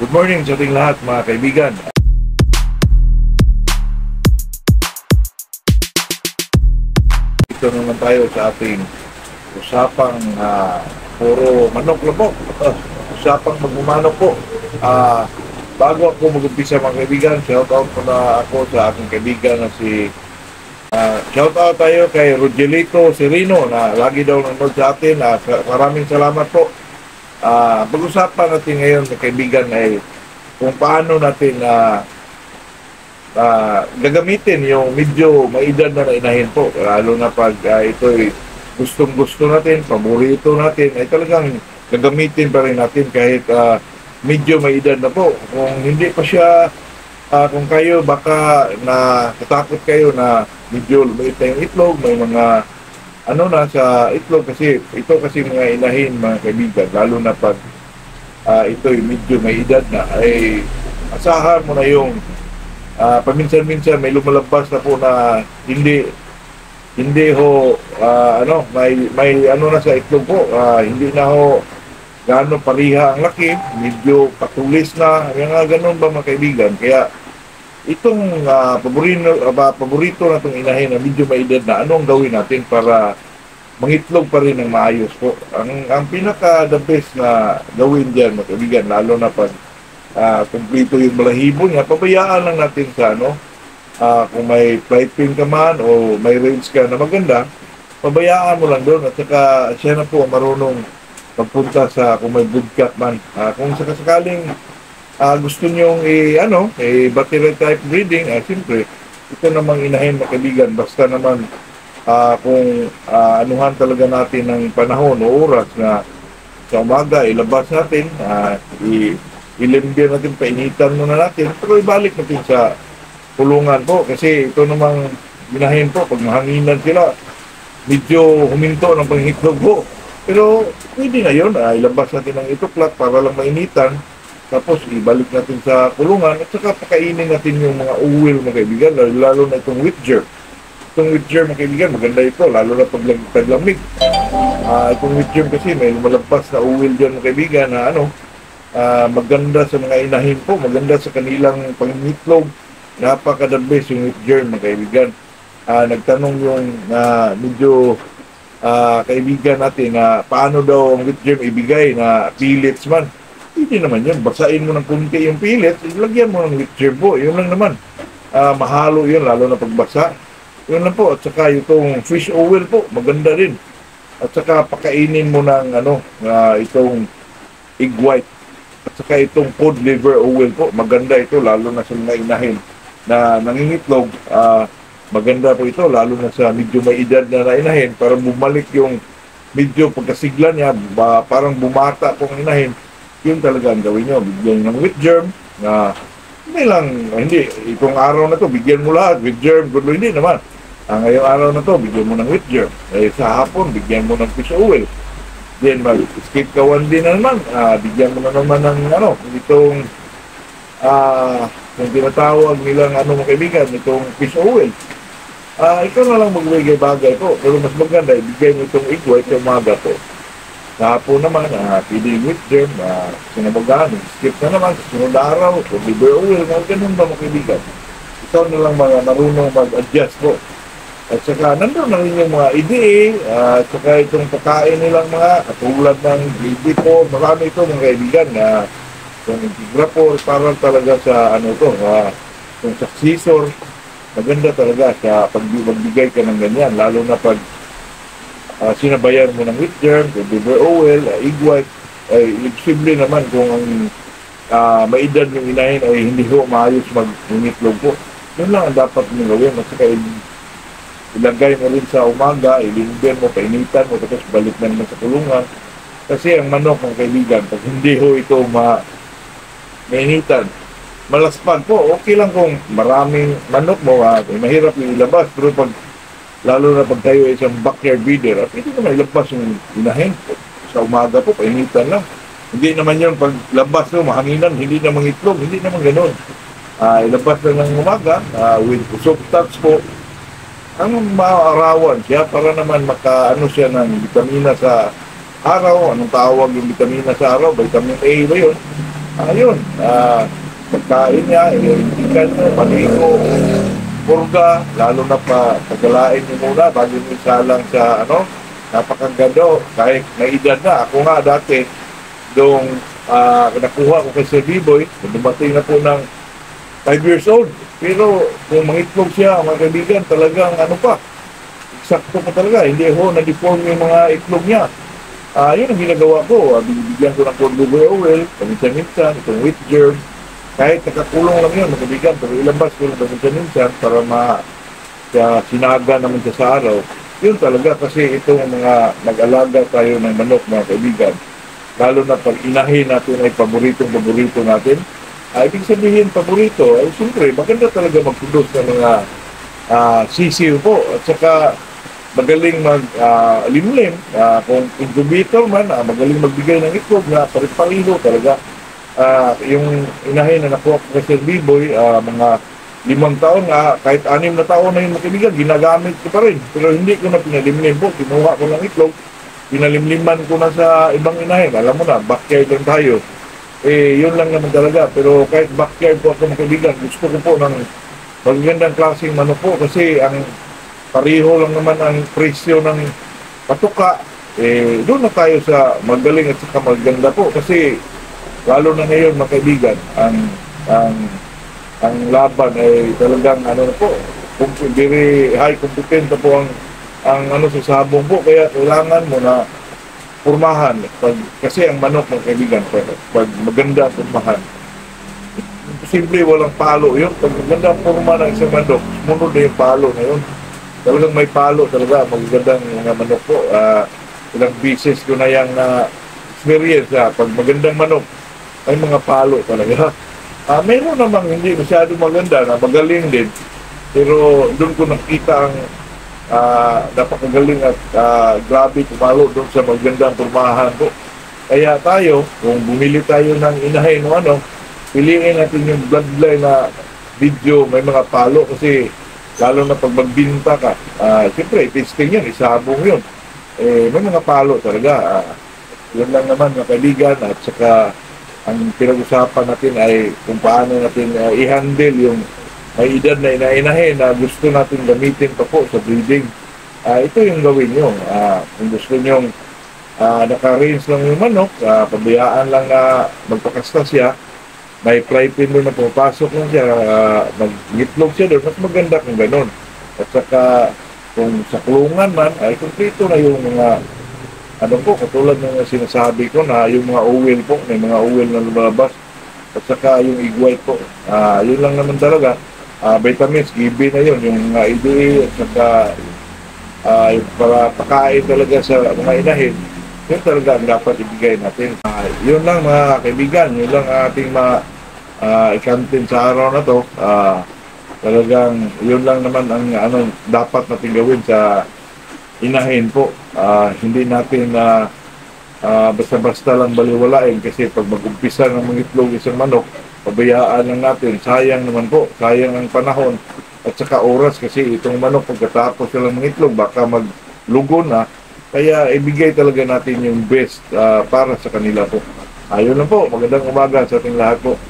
Good morning sa ating lahat mga kaibigan. Ito naman tayo sa ating usapang puro manok-labok. Usapang magmumanok po. Bago ako mag-umpisa mga kaibigan, shout out po na ako sa aking kaibigan na si shout out tayo kay Rogelito Serino na lagi daw nanonood sa atin. Maraming salamat po. Pag-usapan natin ngayon mga kaibigan ay kung paano natin gagamitin yung medyo maedad na inahin po, lalo na pag ito'y gustong-gusto natin, paborito natin, ay talagang gagamitin pa rin natin kahit medyo maedad na po. Kung hindi pa siya, kung kayo baka natatakot kayo na medyo lumiit na yung itlog, may mga na sa itlog kasi ito kasi mga inahin mga kaibigan, lalo na pag ito'y medyo may edad na, ay asahan mo na yung paminsan-minsan may lumalabas na po na hindi ho may na sa itlog po, hindi na ho gaano pariha ang laki, medyo patulis na, yung ganun ba mga kaibigan. Kaya itong paborito na itong inahin na medyo may edad na, ano ang gawin natin para mangitlog pa rin ng maayos po? Ang pinaka-the best na gawin dyan mga kaibigan, lalo na pag kumplito yung balahibo niya, pabayaan lang natin sa kung may flight pin ka man o may range ka na maganda, pabayaan mo lang doon at saka siya na po marunong pagpunta sa kung may broodcat man. Kung sakasakaling gusto nyong battery type breeding, siyempre ito namang inahin mga kaibigan, basta naman kung anuhan talaga natin ng panahon o oras na sa umaga ilabas natin, ilimbyan natin, painitan muna natin, pero ibalik natin sa kulungan po kasi ito namang inahin po, pag mahanginan sila medyo huminto ng panghitlog po, pero pwede na yun, ilabas natin ng ituklat para lang mainitan, tapos ibalik natin sa kulungan at saka pakainin natin yung mga uwil mga kaibigan, lalo na itong wheat germ. Itong wheat germ mga kaibigan, maganda ito, lalo na pag taglamig. Itong wheat germ kasi may lumalabas na uwil dyan mga kaibigan na maganda sa mga inahin po, maganda sa kanilang pangitlog, napaka-the best yung wheat germ mga kaibigan. Nagtanong yung medyo kaibigan natin na paano daw ang wheat germ ibigay na pellets man. Hindi naman yun, basain mo ng kunti yung pellets, ilagyan mo ng wheat germ po, yun lang naman. Mahalo yun, lalo na pagbasa. Yun lang po, at saka itong fish oil po, maganda rin. At saka pakainin mo ng itong egg white. At saka itong cod liver oil po, maganda ito, lalo na sa mga inahin na nangingitlog. Maganda po ito, lalo na sa medyo may edad na inahin, para bumalik yung medyo pagkasigla niya, parang bumata pong inahin. Yun talaga ang gawin nyo, bigyan ng wheat germ na hindi, itong araw na to bigyan mo lahat wheat germ, hindi naman. Ngayong araw na to bigyan mo ng wheat germ, sa hapon bigyan mo ng fish oil, then mag-skip ka one day na naman, bigyan mo na naman ng itong kung tinatawag nilang mga kaibigan, itong fish oil. Ikaw na lang magbigay-bagay po, pero mas maganda ibigay mo itong egg white sa umaga po. Sa hapon naman, pili wheat germ, sinabagaan, skip na naman sa sunod araw, o liver oil, ganun ba mga kaibigan. Ikaw na lang mga marunong mag-adjust po. At saka nandun na rin yung mga EDA, at saka itong pagkain nilang mga katulad ng baby po, marami ito mga kaibigan na itong integra po, para talaga sa itong successor, maganda talaga sa pagbigay ka ng ganyan, lalo na pag sinabayan mo ng wheat germ, liver oil, egg white, ay simple naman kung ang may edad ng inahin ay hindi ho maayos mag-itlog po. Yun lang ang dapat mong gawin. At saka ilagay mo rin sa umaga, ilimben mo, painitan mo, tapos balik na naman sa kulungan. Kasi ang manok ng kaibigan, pag hindi ho ito mainitan, malaspag po, okay lang kung maraming manok mo, mahirap yung ilabas, pero lalo na pag tayo isang backyard breeder, at hindi naman ilabas yung inahin sa umaga po, painitan lang. Hindi naman yun pag labas mahanginan, hindi naman itlog, hindi naman ganun. Ilabas lang ng umaga with soft touch po. Ang maarawan siya para naman siya ng vitamina sa araw. Anong tawag yung vitamina sa araw? Vitamin A ba yun? Ayun, pagkain niya, ikan mo, paligo, purga, lalo na pa pagalain niyo muna bago niyo isalang sa napakagando, kahit may edad na. Ako nga dati, doong nakuha ko kay Sir B-Boy, dumating na po ng 5 years old. Pero kung mangitlog siya, mga kaibigan, talagang eksakto pa talaga. Hindi ho, na-deform yung mga itlog niya. Yun ang ginagawa ko. Binibigyan ko ng corn liver oil, paminsan-minsan, itong wheat germ. Kahit nakakulong lang yun, magkabigan, pero ilabas ko lang paminsan-minsan para sinaga naman siya sa araw. Yun talaga kasi itong mga nag-alaga tayo ng manok, mga kaibigan. Lalo na pag inahin natin ay paborito natin. Ibig sabihin, paborito, ay siyempre, maganda talaga mag-produce ng mga sisiw po. At saka, magaling mag-limlim. Kung incubator man, magaling magbigay ng itlog na pare-pareho talaga. Yung inahin na nakuha ko kay Sir B-Boy, mga 5 taon, kahit 6 na taon na yung makibigan, ginagamit ko pa rin. Pero hindi ko na pinalimlim po. Kinuha ko ng itlog, pinalimliman ko na sa ibang inahin. Alam mo na, backyard lang tayo. Yun lang naman talaga. Pero kahit backyard po ako makibigan, gusto ko po ng magagandang klaseng manok po kasi ang pareho lang naman ang presyo ng patuka. Doon na tayo sa magaling at saka maganda po kasi lalo na ngayon mga kaibigan, ang laban ay talagang po, very high competent po ang sa sabong po, kaya kailangan mo na purmahan kasi ang manok mga kaibigan, pag maganda ang purmahan, simple walang palo yun. Pag maganda ang purma ng isang manok, munod na yung palo na yun. Talagang may palo talaga, magagandang mga manok po. Ilang bisis ko na yung experience. Pag magandang manok, may mga palo talaga. Meron namang hindi masyado maganda na magaling din. Pero doon ko nakita ang napakagaling at grabe pumalo doon sa magandang purmahan po. Kaya tayo, kung bumili tayo ng inahin o piliin natin yung bloodline na video may mga palo kasi lalo na pag magbinta ka, siyempre, testing yun, isabong yun. May mga palo talaga. Yun lang naman mga kaibigan at saka ang pinag-usapan natin ay kung paano natin i-handle yung may edad na inainahin na gusto natin gamitin pa po sa breeding. Ito yung gawin nyo. Kung gusto nyo naka-range lang yung manok, pabayaan lang na magpakasta siya, may fly pin doon na pumapasok lang siya, mag-gitlog siya doon, mas maganda kung ganun. At saka, kung sa kulungan man, ay kumplito na yung mga, katulad ng sinasabi ko na yung mga oil po, may mga oil na lumabas. At saka yung egg white po, yun lang naman talaga. Vitamins, GB na yun, yung EDA, at saka yung para pakain talaga sa mga inahin, yun talaga ang dapat ibigay natin. Yun lang mga kaibigan, yun lang ating ikantin sa araw na to. Talagang yun lang naman ang dapat natin gawin sa inahin po. Hindi natin basta-basta lang baliwalain kasi pag mag-umpisa ng mangitlog isang manok, pabayaan lang natin. Sayang naman po, sayang ang panahon at saka oras kasi itong manok pagkatapos silang mangitlog baka maglugo na. Kaya ibigay talaga natin yung best para sa kanila po. Ayun lang po, magandang umaga sa ating lahat po.